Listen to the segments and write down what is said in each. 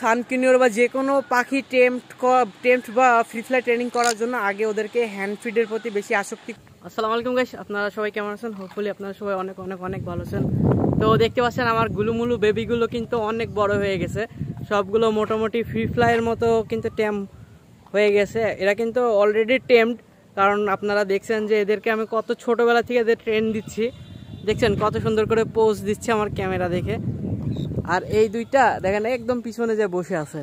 সানকিনিওর বা যে কোনো পাখি টেম্পট বা ফ্রি ফ্লাই ট্রেনিং করার জন্য আগে ওদেরকে হ্যান্ড ফিডের প্রতি বেশি আসক্তি। আসসালামু আলাইকুম গাইস, আপনারা সবাই কেমন আছেন? হোপফুলি আপনারা সবাই অনেক অনেক অনেক ভালো আছেন। তো দেখতে পাচ্ছেন আমার গুলুমুলু বেবিগুলো কিন্তু অনেক বড় হয়ে গেছে, সবগুলো মোটামুটি ফ্রি ফ্লাইয়ের মতো কিন্তু টেম হয়ে গেছে। এরা কিন্তু অলরেডি টেমড, কারণ আপনারা দেখছেন যে এদেরকে আমি কত ছোটোবেলা থেকে এদের ট্রেন দিচ্ছি। দেখছেন কত সুন্দর করে পোজ দিচ্ছে আমার ক্যামেরা দেখে। আর এই দুইটা দেখেন একদম পিছনে যে বসে আছে।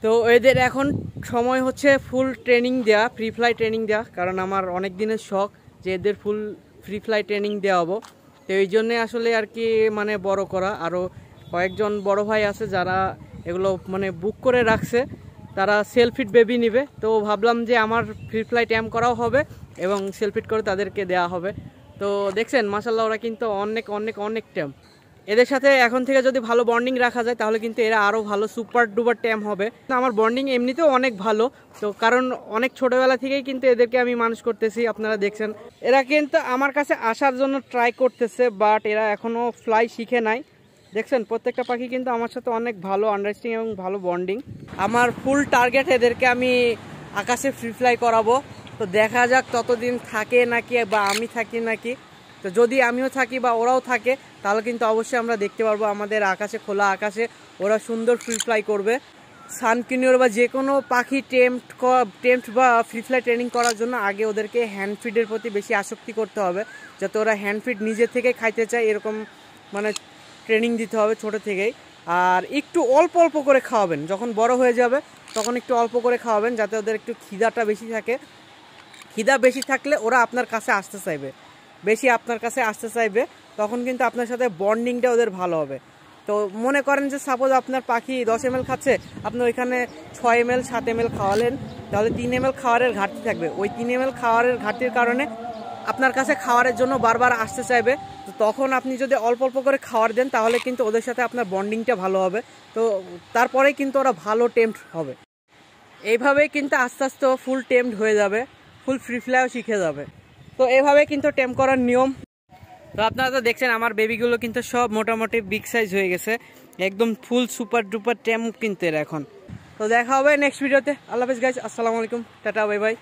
তো এদের এখন সময় হচ্ছে ফুল ট্রেনিং দেওয়া, ফ্রি ফ্লাই ট্রেনিং দেওয়া, কারণ আমার অনেক দিনের শখ যে এদের ফুল ফ্রি ফ্লাই ট্রেনিং দেওয়া হবো। তো এই জন্যে আসলে আর কি মানে বড় করা। আরও কয়েকজন বড় ভাই আছে যারা এগুলো মানে বুক করে রাখছে, তারা সেলফিট বেবি নেবে। তো ভাবলাম যে আমার ফ্রি ফ্লাই ট্যাম করাও হবে এবং সেলফিট করে তাদেরকে দেওয়া হবে। তো দেখছেন মাশাআল্লাহ ওরা কিন্তু অনেক অনেক অনেক ট্যাম। এদের সাথে এখন থেকে যদি ভালো বন্ডিং রাখা যায় তাহলে কিন্তু এরা আরও ভালো সুপার ডুপার ট্যাম হবে। আমার বন্ডিং এমনিতেও অনেক ভালো, তো কারণ অনেক ছোটোবেলা থেকেই কিন্তু এদেরকে আমি মানুষ করতেছি। আপনারা দেখছেন এরা কিন্তু আমার কাছে আসার জন্য ট্রাই করতেছে, বাট এরা এখনও ফ্লাই শিখে নাই। দেখছেন প্রত্যেকটা পাখি কিন্তু আমার সাথে অনেক ভালো আন্ডারস্ট্যান্ডিং এবং ভালো বন্ডিং। আমার ফুল টার্গেট এদেরকে আমি আকাশে ফ্রি ফ্লাই করাবো। তো দেখা যাক ততদিন থাকে নাকি বা আমি থাকি নাকি। তো যদি আমিও থাকি বা ওরাও থাকে তাহলে কিন্তু অবশ্যই আমরা দেখতে পারবো আমাদের আকাশে, খোলা আকাশে ওরা সুন্দর ফ্রি ফ্লাই করবে। সানকিনিওর বা যে কোনো পাখি টেম্পট বা ফ্রি ফ্লাই ট্রেনিং করার জন্য আগে ওদেরকে হ্যান্ড ফিডের প্রতি বেশি আসক্তি করতে হবে, যাতে ওরা হ্যান্ড ফিড নিজে থেকে খাইতে চায় এরকম মানে ট্রেনিং দিতে হবে ছোটো থেকেই। আর একটু অল্প অল্প করে খাওয়াবেন, যখন বড় হয়ে যাবে তখন একটু অল্প করে খাওয়াবেন যাতে ওদের একটু খিদাটা বেশি থাকে। খিদা বেশি থাকলে ওরা আপনার কাছে আসতে চাইবে, বেশি আপনার কাছে আসতে চাইবে, তখন কিন্তু আপনার সাথে বন্ডিংটা ওদের ভালো হবে। তো মনে করেন যে সাপোজ আপনার পাখি 10 ml খাচ্ছে, আপনি ওইখানে 6 ml 7 ml খাওয়ালেন, তাহলে 3 ml খাওয়ারের ঘাটতি থাকবে। ওই 3 ml খাওয়ারের ঘাটতির কারণে আপনার কাছে খাওয়ারের জন্য বারবার আসতে চাইবে। তো তখন আপনি যদি অল্প অল্প করে খাওয়ার দেন তাহলে কিন্তু ওদের সাথে আপনার বন্ডিংটা ভালো হবে। তো তারপরেই কিন্তু ওরা ভালো টেম্পট হবে। এইভাবেই কিন্তু আস্তে আস্তে ফুল টেম্পট হয়ে যাবে, ফুল ফ্রি ফ্লাইও শিখে যাবে। তো এভাবে কিন্তু টেম করার নিয়ম। তো আপনারা তো দেখছেন আমার বেবিগুলো কিন্তু সব মোটামুটি বিগ সাইজ হয়ে গেছে, একদম ফুল সুপার ডুপার টেম কিন্তু এরা এখন। তো দেখা হবে নেক্সট ভিডিওতে। আল্লাহ হাফেজ গাইস, আসসালামু আলাইকুম, টাটা, বাই বাই।